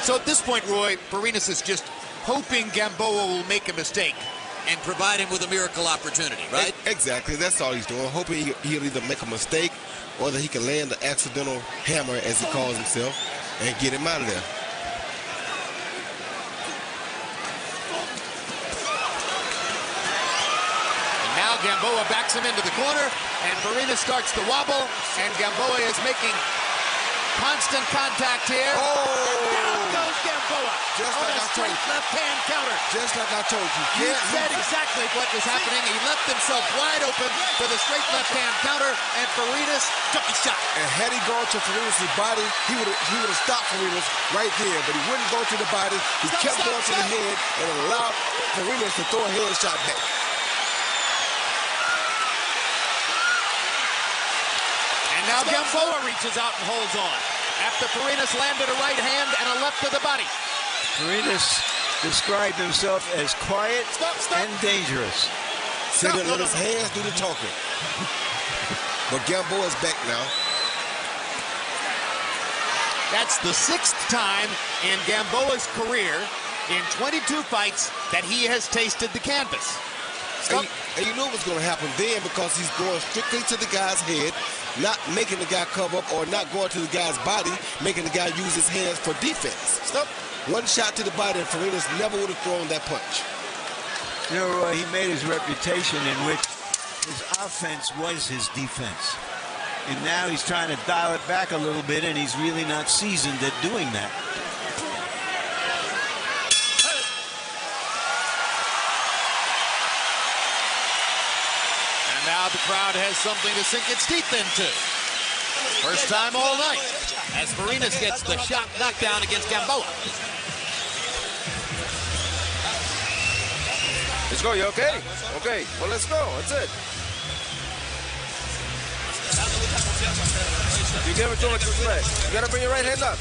[SPEAKER 3] So at this point, Roy, Farenas is just hoping Gamboa will make a mistake and provide him with a miracle opportunity, right?
[SPEAKER 6] Exactly. That's all he's doing. Hoping he'll either make a mistake or that he can land the accidental hammer, as he calls himself, and get him out of there.
[SPEAKER 3] And now Gamboa backs him into the corner, and Farenas starts to wobble, and Gamboa is making constant contact here.
[SPEAKER 6] Oh!
[SPEAKER 3] And down goes Gamboa. Gamboa on a straight left-hand counter.
[SPEAKER 6] Just like I told you.
[SPEAKER 3] You said exactly what was happening. He left himself wide open for the straight left-hand counter, and Farenas took his shot.
[SPEAKER 6] And had he gone to Farenas' body, he would have stopped Farenas right there, but he wouldn't go to the body. He kept going to the head and allowed Farenas to throw a head shot back.
[SPEAKER 3] And now Gamboa reaches out and holds on after Farenas landed a right hand and a left to the body.
[SPEAKER 2] Farenas described himself as quiet and dangerous.
[SPEAKER 6] Said that let his hands do the talking. But Gamboa's back now.
[SPEAKER 3] That's the 6th time in Gamboa's career in 22 fights that he has tasted the canvas.
[SPEAKER 6] And you know what's going to happen then, because he's going strictly to the guy's head, not making the guy cover up or not going to the guy's body, making the guy use his hands for defense. One shot to the body, and Farenas never would have thrown that punch.
[SPEAKER 2] You know, Roy, he made his reputation in which his offense was his defense. And now he's trying to dial it back a little bit, and he's really not seasoned at doing that.
[SPEAKER 3] And now the crowd has something to sink its teeth into. First time all night, as Farenas gets the shot knocked down against Gamboa.
[SPEAKER 11] Let's go, you okay? Okay, well, let's go. That's it. You give it too much respect. You gotta bring your right hand up.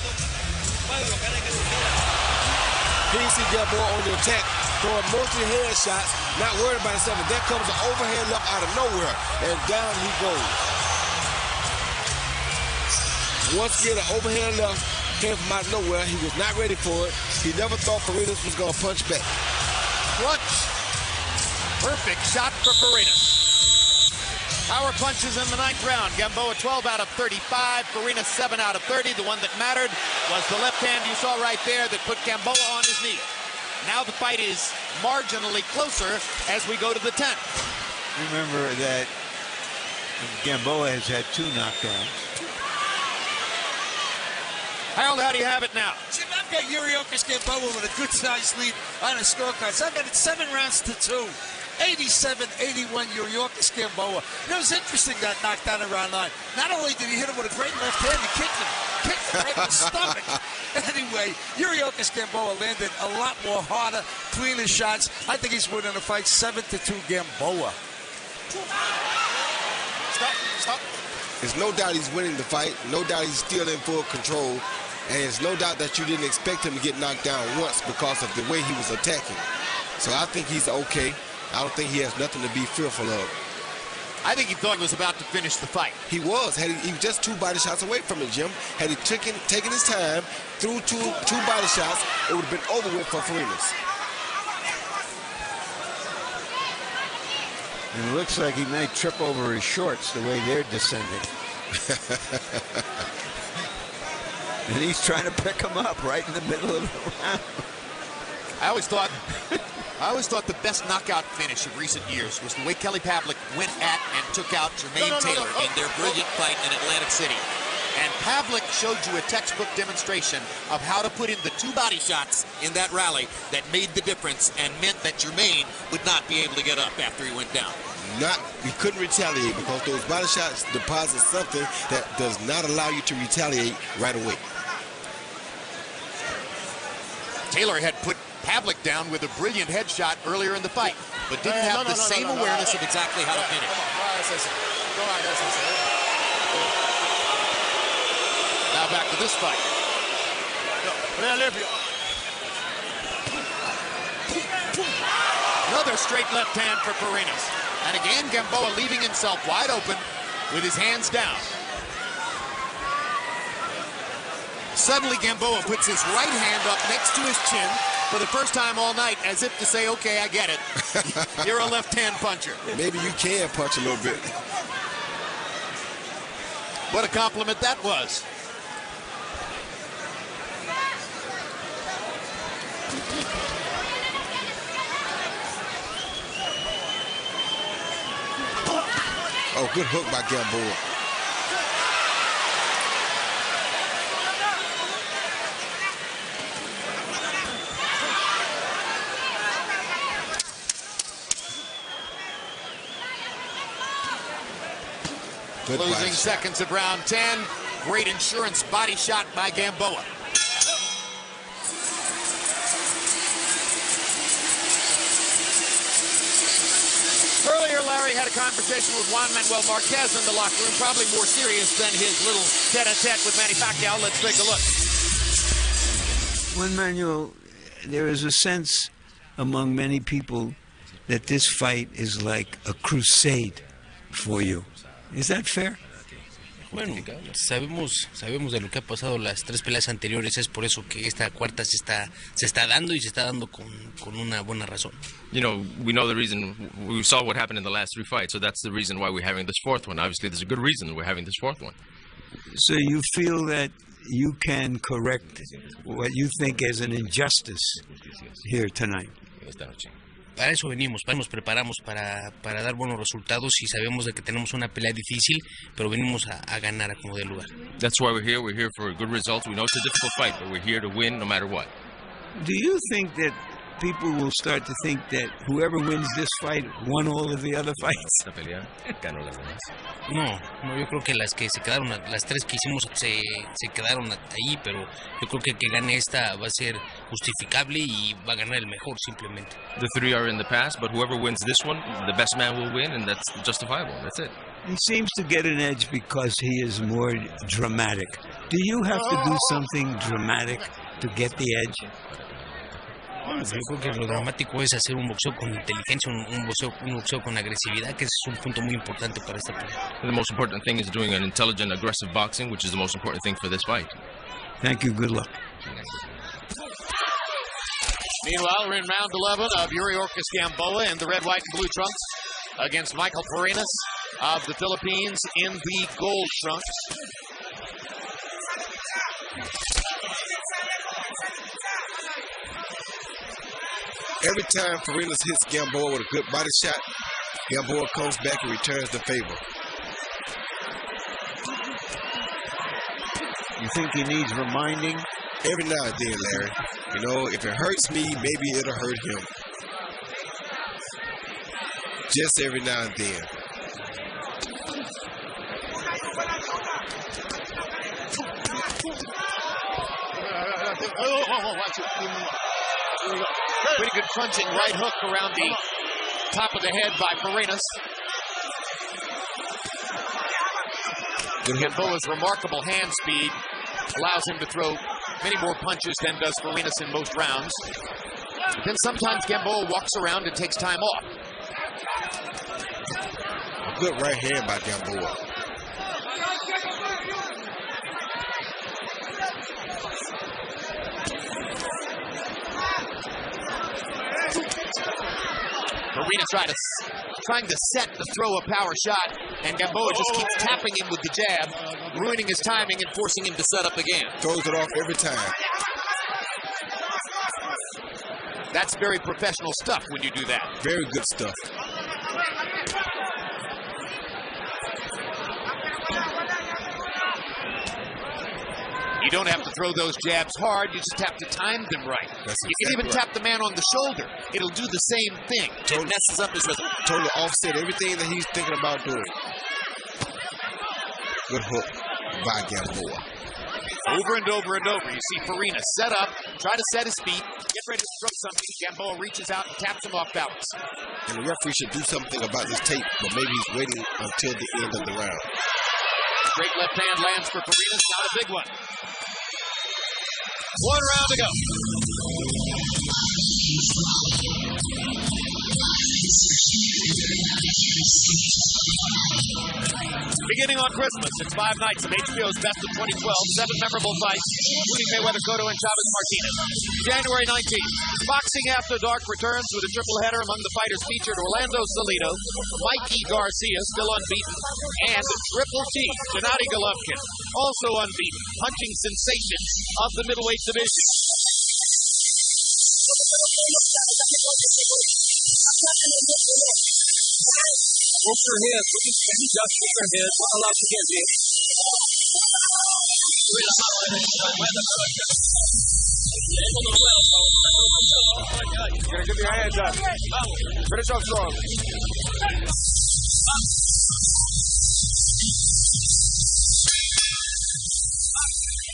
[SPEAKER 6] Here you see Gamboa on the attack, throwing mostly head shots, not worried about himself. And there comes an overhand left out of nowhere, and down he goes. Once again, an overhand left came from out of nowhere. He was not ready for it. He never thought Farenas was going to punch back.
[SPEAKER 3] Punch. Perfect shot for Farenas. Power punches in the 9th round. Gamboa 12 out of 35. Farenas 7 out of 30. The one that mattered was the left hand you saw right there that put Gamboa on his knee. Now the fight is marginally closer as we go to the 10th.
[SPEAKER 2] Remember that Gamboa has had 2 knockdowns.
[SPEAKER 3] Harold, how do you have it now?
[SPEAKER 7] Jim, I've got Yuriorkis Gamboa with a good-sized lead on the scorecards. I've got it 7 rounds to 2. 87-81 Yuriorkis Gamboa. You know, it's interesting that knocked down in round 9. Not only did he hit him with a great left hand, he kicked him right in the stomach. Anyway, Yuriorkis Gamboa landed a lot more harder, cleaner shots. I think he's winning the fight 7-2 Gamboa.
[SPEAKER 3] Stop.
[SPEAKER 6] There's no doubt he's winning the fight. No doubt he's still in full control. And there's no doubt that you didn't expect him to get knocked down once because of the way he was attacking. So I think he's okay. I don't think he has nothing to be fearful of.
[SPEAKER 3] I think he thought he was about to finish the fight.
[SPEAKER 6] He was. He was just 2 body shots away from it, Jim. Had he taken his time, threw two body shots, it would have been over with for Farenas.
[SPEAKER 2] And it looks like he may trip over his shorts the way they're descending. And he's trying to pick him up right in the middle of the round.
[SPEAKER 3] I always thought the best knockout finish of recent years was the way Kelly Pavlik went at and took out Jermaine Taylor in their brilliant fight in Atlantic City. And Pavlik showed you a textbook demonstration of how to put in the 2 body shots in that rally that made the difference and meant that Jermaine would not be able to get up after he went down.
[SPEAKER 6] He couldn't retaliate because those body shots deposit something that does not allow you to retaliate right away.
[SPEAKER 3] Taylor had put Pavlik down with a brilliant headshot earlier in the fight, but didn't have the same awareness of exactly how to finish. Now back to this fight. Another straight left hand for Farenas. And again, Gamboa leaving himself wide open with his hands down. Suddenly, Gamboa puts his right hand up next to his chin for the first time all night, as if to say, okay, I get it. You're a left-hand puncher.
[SPEAKER 6] Maybe you can punch a little bit.
[SPEAKER 3] What a compliment that was.
[SPEAKER 6] Oh, good hook by Gamboa. Good
[SPEAKER 3] Closing seconds of round 10. Great insurance body shot by Gamboa. Earlier, Larry had a conversation with Juan Manuel Marquez in the locker room, probably more serious than his little tete-a-tete with Manny Pacquiao. Let's take a look.
[SPEAKER 2] Juan Manuel, there is a sense among many people that this fight is like a crusade for you. Is that fair?
[SPEAKER 12] Bueno, sabemos de lo que ha pasado las tres peleas anteriores, es por eso que esta cuarta se está dando y se está dando con una buena razón.
[SPEAKER 13] You know, we know the reason. We saw what happened in the last three fights, so that's the reason why we're having this fourth one. Obviously, there's a good reason we're having this fourth one.
[SPEAKER 2] So you feel that you can correct what you think is an injustice here tonight?
[SPEAKER 12] Para eso venimos, nos preparamos para dar buenos resultados y sabemos de que tenemos una pelea difícil, pero venimos a ganar a como dé lugar.
[SPEAKER 13] That's why we're here. We're here for good results. We know it's a difficult fight, but we're here to win no matter what.
[SPEAKER 2] Do you think that people will start to think that whoever wins this fight won all of the other fights?
[SPEAKER 12] No, yo creo que las que se quedaron, las tres que hicimos se quedaron ahí, pero yo creo que el que gane esta va a ser justificable y va a ganar el mejor simplemente.
[SPEAKER 13] The three are in the past, but whoever wins this one, the best man will win, and that's justifiable. That's it.
[SPEAKER 2] He seems to get an edge because he is more dramatic. Do you have to do something dramatic to get the edge?
[SPEAKER 12] Yo creo que lo dramático es hacer un boxeo con inteligencia, un boxeo con agresividad, que es un punto muy importante para esta pelea.
[SPEAKER 13] The most important thing is doing an intelligent, aggressive boxing, which is the most important thing for this fight.
[SPEAKER 2] Thank you. Good luck.
[SPEAKER 3] Meanwhile, we're in round 11 of Yuriorkis Gamboa in the red, white, and blue trunks against Michael Farenas of the Philippines in the gold trunks.
[SPEAKER 6] Every time Farenas hits Gamboa with a good body shot, Gamboa comes back and returns the favor.
[SPEAKER 2] You think he needs reminding?
[SPEAKER 6] Every now and then, Larry. You know, if it hurts me, maybe it'll hurt him. Just every now and then.
[SPEAKER 3] Pretty good crunching right hook around the top of the head by Farenas. Gamboa's remarkable hand speed allows him to throw many more punches than does Farenas in most rounds. Then sometimes Gamboa walks around and takes time off.
[SPEAKER 6] A good right hand by Gamboa.
[SPEAKER 3] Farenas trying to set the throw a power shot, and Gamboa just keeps tapping him with the jab, ruining his timing and forcing him to set up again.
[SPEAKER 6] Throws it off every time.
[SPEAKER 3] That's very professional stuff when you do that.
[SPEAKER 6] Very good stuff.
[SPEAKER 3] You don't have to throw those jabs hard, you just have to time them right. You can even tap the man on the shoulder. It'll do the same thing. It messes up his rhythm.
[SPEAKER 6] Totally offset everything that he's thinking about doing. Good hook by Gamboa.
[SPEAKER 3] Over and over and over, you see Farenas set up, try to set his feet, get ready to throw something. Gamboa reaches out and taps him off balance.
[SPEAKER 6] And the referee should do something about this tape, but maybe he's waiting until the end of the round.
[SPEAKER 3] Great left hand lands for Farenas, not a big one. 1 round to go. Beginning on Christmas, it's 5 nights of HBO's Best of 2012, 7 memorable fights, including Mayweather, Cotto, and Chavez Martinez. January 19th, Boxing After Dark returns with a triple header. Among the fighters featured Orlando Salido, Mikey Garcia, still unbeaten, and Triple T, Gennady Golovkin, also unbeaten, punching sensations of the middleweight division.
[SPEAKER 9] Work your head. Just work your head. What allowed to get it?
[SPEAKER 11] You're gonna give your hands up. Finish off strong.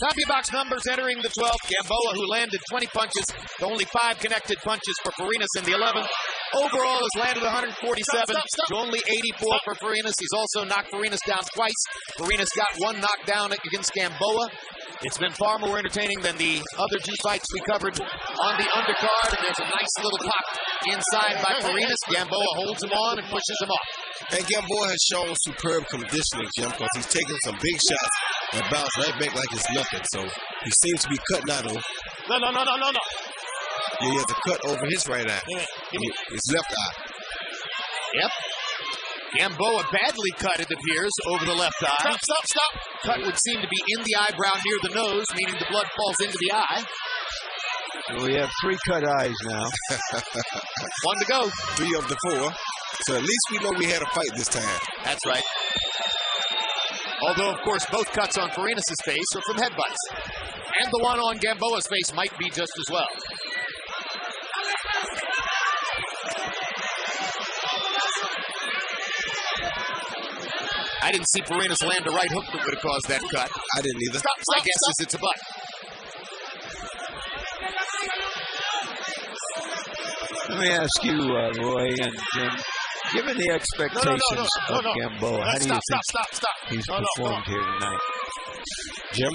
[SPEAKER 3] CompuBox numbers entering the 12th. Gamboa, who landed 20 punches, to only 5 connected punches for Farenas in the 11th. Overall has landed 147 to only 84 for Farenas. He's also knocked Farenas down twice. Farenas got 1 knockdown against Gamboa. It's been far more entertaining than the other 2 fights we covered on the undercard. And there's a nice little pop inside by Farenas. Gamboa holds him on and pushes him off.
[SPEAKER 6] And Gamboa has shown superb conditioning, Jim, because he's taking some big shots and bounce right back like it's nothing. So he seems to be cutting out of.
[SPEAKER 10] No.
[SPEAKER 6] Yeah, he has a cut over his right eye. His left eye.
[SPEAKER 3] Yep. Gamboa badly cut, it appears, over the left eye.
[SPEAKER 10] Stop.
[SPEAKER 3] Cut would seem to be in the eyebrow near the nose, meaning the blood falls into the eye.
[SPEAKER 2] We have 3 cut eyes now.
[SPEAKER 3] 1 to go.
[SPEAKER 6] 3 of the 4. So at least we know we had a fight this time.
[SPEAKER 3] That's right. Although, of course, both cuts on Farenas' face are from headbutts. And the one on Gamboa's face might be just as well. I didn't see Farenas land a right hook that would have caused that cut.
[SPEAKER 6] I didn't either.
[SPEAKER 3] My guess is it's a butt.
[SPEAKER 2] Let me ask you, Roy and Jim, given the expectations of Gamboa, how do you think he's performed here tonight?
[SPEAKER 6] Jim?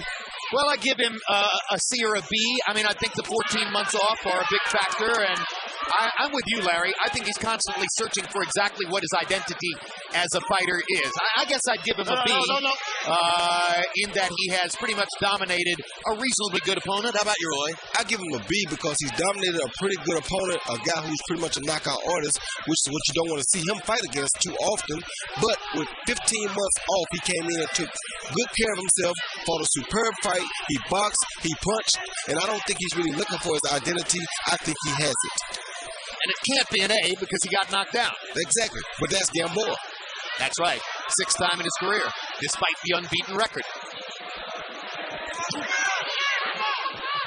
[SPEAKER 3] Well, I give him a C or a B. I mean, I think the 14 months off are a big factor, and I'm with you, Larry. I think he's constantly searching for exactly what his identity as a fighter is. I guess I'd give him a B in that he has pretty much dominated a reasonably good opponent. How about you, Roy?
[SPEAKER 6] I give him a B because he's dominated a pretty good opponent, a guy who's pretty much a knockout artist, which is what you don't want to see him fight against too often. But with 15 months off, he came in and took good care of himself, fought a superb fight. He boxed, he punched, and I don't think he's really looking for his identity. I think he has it.
[SPEAKER 3] And it can't be an A because he got knocked down.
[SPEAKER 6] Exactly, but that's Gamboa.
[SPEAKER 3] That's right. 6th time in his career, despite the unbeaten record.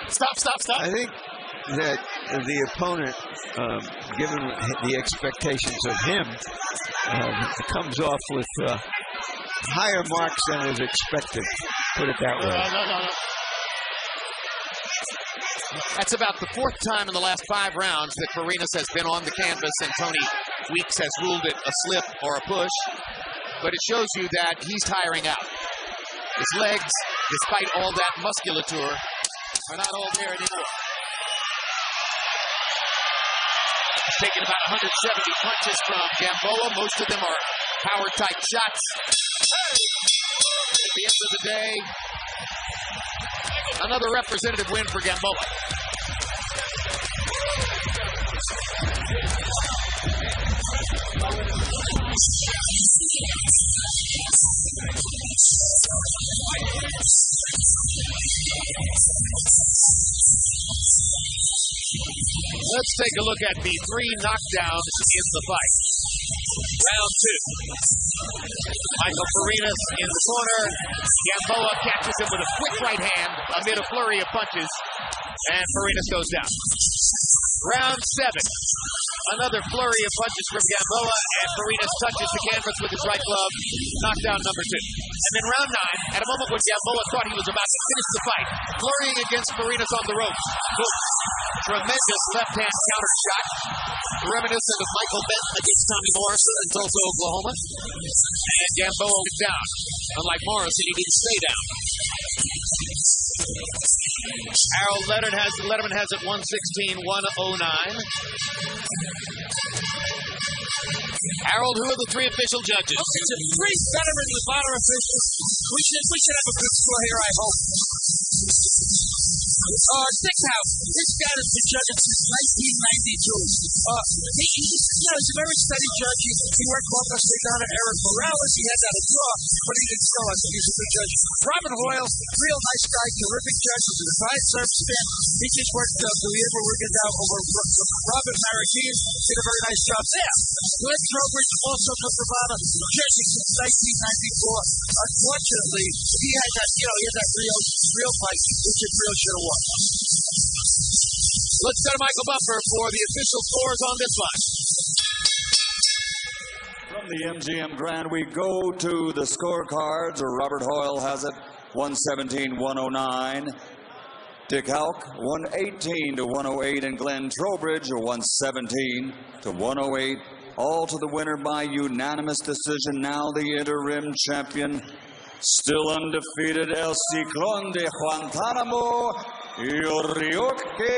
[SPEAKER 3] Stop.
[SPEAKER 2] I think that the opponent, given the expectations of him, comes off with higher marks than is expected. Put it that way.
[SPEAKER 10] No.
[SPEAKER 3] That's about the 4th time in the last 5 rounds that Farenas has been on the canvas and Tony Weeks has ruled it a slip or a push. But it shows you that he's tiring out. His legs, despite all that musculature, are not all there anymore. Taking about 170 punches from Gamboa. Most of them are power-type shots. At the end of the day, another representative win for Gamboa. Let's take a look at the 3 knockdowns in the fight. Round 2. Michael Farenas in the corner. Gamboa catches him with a quick right hand amid a flurry of punches, and Farenas goes down. Round 7. Another flurry of punches from Gamboa, and Farenas touches the canvas with his right glove. Knockdown number 2. And then round 9, at a moment when Gamboa thought he was about to finish the fight, flurrying against Farenas on the ropes. Boom. Tremendous left-hand counter shot, reminiscent of Michael Benton against Tommy Morrison in Tulsa, Oklahoma. And Gamboa was down. Unlike Morrison, he didn't stay down. Harold Letterman has it 116-109. Harold, who are the 3 official judges?
[SPEAKER 14] Okay, the 3 veteran Nevada officials. We should have a good score here, I hope. Stickhouse. This guy has been judging since 1992. He's a very steady judge. He worked closely down at Eric Morales. He had that a draw, but he didn't still. I think he's a good judge. Robin Hoyle, real nice guy, terrific judge. Was a fine service man. He just worked working down over Robin Marroquin. Did a very nice job there. Glenn Trowbridge, also from Nevada, judging since 1994. Unfortunately, he had that real fight, which it real should have won.
[SPEAKER 3] Let's go to Michael Buffer for the official scores on this one.
[SPEAKER 4] From the MGM Grand, we go to the scorecards. Robert Hoyle has it 117-109. Dick Houck, 118-108, and Glenn Trowbridge, 117-108. All to the winner by unanimous decision. Now the interim champion, still undefeated, El Ciclón de Guantánamo, Yuriorkis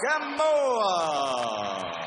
[SPEAKER 4] Gamboa.